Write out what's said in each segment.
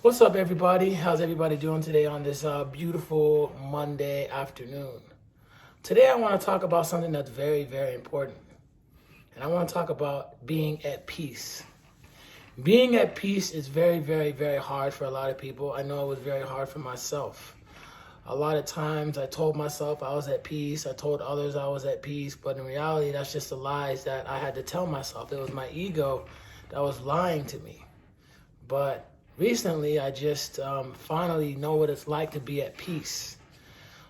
What's up, everybody? How's everybody doing today on this beautiful Monday afternoon? Today, I want to talk about something that's very, very important. And I want to talk about being at peace. Being at peace is very, very, very hard for a lot of people. I know it was very hard for myself. A lot of times I told myself I was at peace. I told others I was at peace. But in reality, that's just the lies that I had to tell myself. It was my ego that was lying to me. But recently, I just finally know what it's like to be at peace.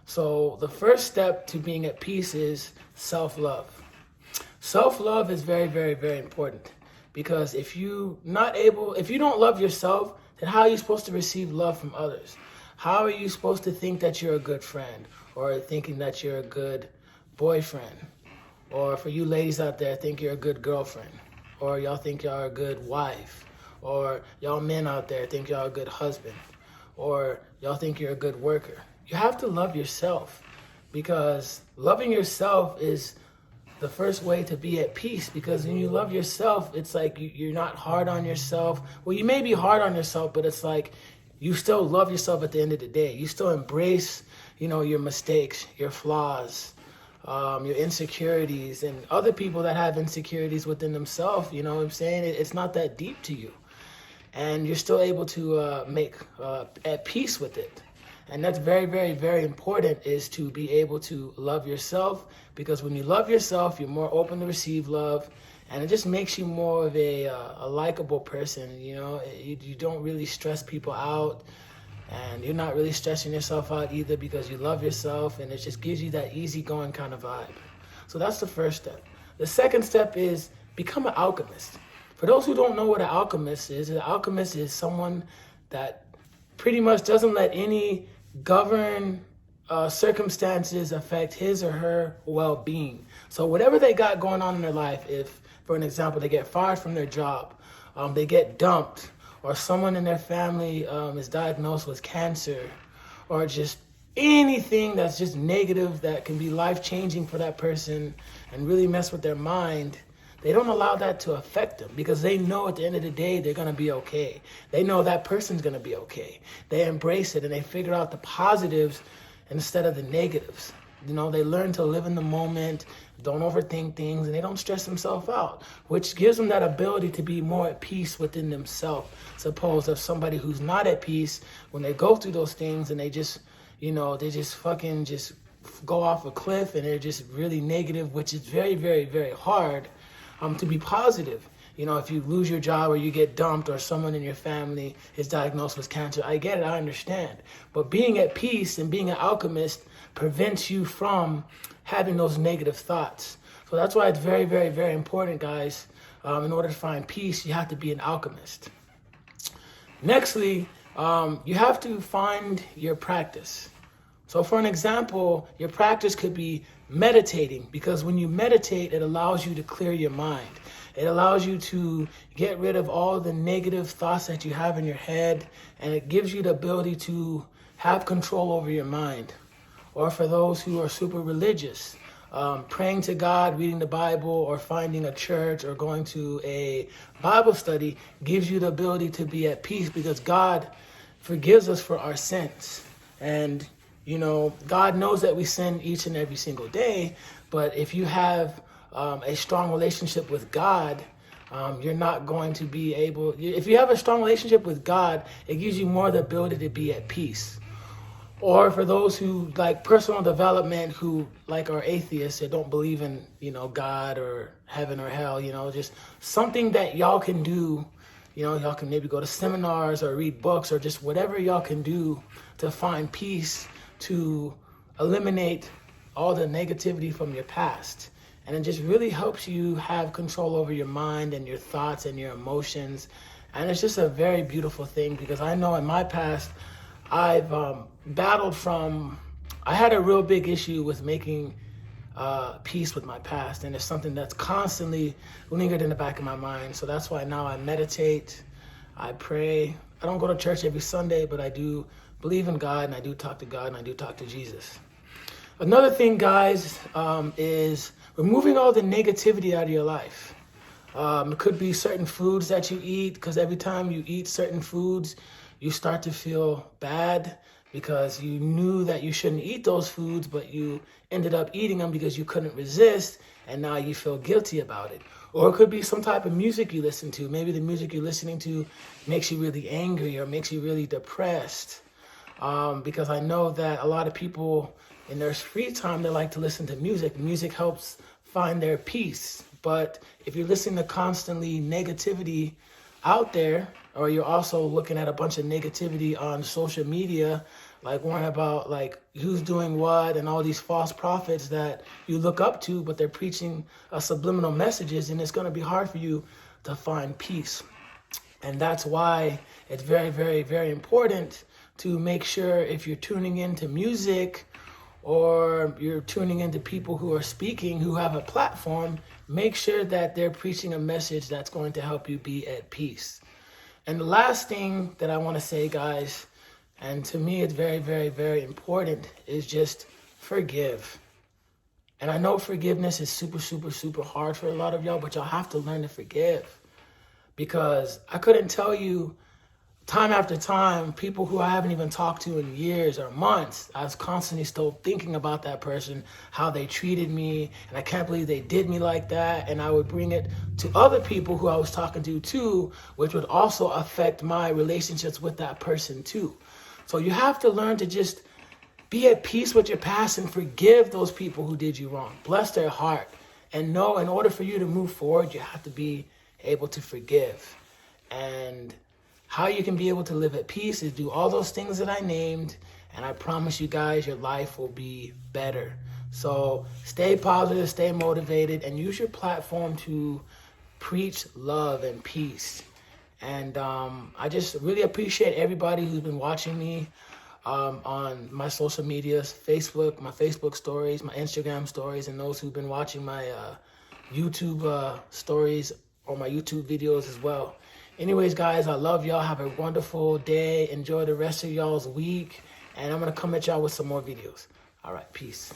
So the first step to being at peace is self-love. Self-love is very, very, very important because if you don't love yourself, then how are you supposed to receive love from others? How are you supposed to think that you're a good friend or thinking that you're a good boyfriend? Or for you ladies out there, think you're a good girlfriend, or y'all think y'all are a good wife, or y'all men out there think y'all a good husband, or y'all think you're a good worker. You have to love yourself because loving yourself is the first way to be at peace, because when you love yourself, it's like you're not hard on yourself. Well, you may be hard on yourself, but it's like you still love yourself at the end of the day. You still embrace, your mistakes, your flaws, your insecurities, and other people that have insecurities within themselves. You know what I'm saying? It's not that deep to you, and you're still able to make at peace with it. And that's very, very, very important, is to be able to love yourself, because when you love yourself, you're more open to receive love, and it just makes you more of a likable person. You don't really stress people out, and you're not really stressing yourself out either because you love yourself, and it just gives you that easygoing kind of vibe. So that's the first step. The second step is become an alchemist. For those who don't know what an alchemist is someone that pretty much doesn't let any govern circumstances affect his or her well-being. So whatever they got going on in their life, if, for an example, they get fired from their job, they get dumped, or someone in their family is diagnosed with cancer, or just anything that's just negative that can be life-changing for that person and really mess with their mind, they don't allow that to affect them, because they know at the end of the day they're going to be okay. They know that person's going to be okay. They embrace it and they figure out the positives instead of the negatives. They learn to live in the moment, don't overthink things, and they don't stress themselves out, which gives them that ability to be more at peace within themselves. Suppose if somebody who's not at peace, when they go through those things and they just fucking just go off a cliff and they're just really negative, which is very, very, very hard to be positive. If you lose your job or you get dumped or someone in your family is diagnosed with cancer, I get it, I understand. But being at peace and being an alchemist prevents you from having those negative thoughts. So that's why it's very, very, very important, guys. In order to find peace, you have to be an alchemist. Nextly, you have to find your practice. So for an example, your practice could be meditating, because when you meditate, it allows you to clear your mind. It allows you to get rid of all the negative thoughts that you have in your head, and it gives you the ability to have control over your mind. Or for those who are super religious, praying to God, reading the Bible, or finding a church, or going to a Bible study gives you the ability to be at peace, because God forgives us for our sins. And God knows that we sin each and every single day, but if you have a strong relationship with God, you're not going to be able, if you have a strong relationship with God, it gives you more the ability to be at peace. Or for those who like personal development, who like are atheists or don't believe in, God or heaven or hell, just something that y'all can do. Y'all can maybe go to seminars or read books or just whatever y'all can do to find peace, to eliminate all the negativity from your past. And it just really helps you have control over your mind and your thoughts and your emotions. And it's just a very beautiful thing, because I know in my past, I've I had a real big issue with making peace with my past. And it's something that's constantly lingered in the back of my mind. So that's why now I meditate, I pray. I don't go to church every Sunday, but I do believe in God, and I do talk to God, and I do talk to Jesus. Another thing, guys, is removing all the negativity out of your life. It could be certain foods that you eat, because every time you eat certain foods, you start to feel bad because you knew that you shouldn't eat those foods, but you ended up eating them because you couldn't resist, and now you feel guilty about it. Or it could be some type of music you listen to. Maybe the music you're listening to makes you really angry or makes you really depressed. Because I know that a lot of people in their free time, they like to listen to music. Music helps find their peace. But if you're listening to constantly negativity out there, or you're also looking at a bunch of negativity on social media, like worrying about like who's doing what and all these false prophets that you look up to, but they're preaching subliminal messages, and it's going to be hard for you to find peace. And that's why it's very, very, very important to make sure if you're tuning into music or you're tuning into people who are speaking, who have a platform, make sure that they're preaching a message that's going to help you be at peace. And the last thing that I want to say, guys, and to me it's very, very, very important, is just forgive. And I know forgiveness is super, super, super hard for a lot of y'all, but y'all have to learn to forgive. Because I couldn't tell you time after time, people who I haven't even talked to in years or months, I was constantly still thinking about that person, how they treated me, and I can't believe they did me like that. And I would bring it to other people who I was talking to too, which would also affect my relationships with that person too. So you have to learn to just be at peace with your past and forgive those people who did you wrong. Bless their heart. And know in order for you to move forward, you have to be able to forgive. And how you can be able to live at peace is do all those things that I named, and I promise you guys your life will be better. So stay positive, stay motivated, and use your platform to preach love and peace. And I just really appreciate everybody who's been watching me on my social medias, Facebook, my Facebook stories, my Instagram stories, and those who've been watching my YouTube stories or my YouTube videos as well. Anyways, guys, I love y'all. Have a wonderful day. Enjoy the rest of y'all's week. And I'm going to come at y'all with some more videos. All right, peace.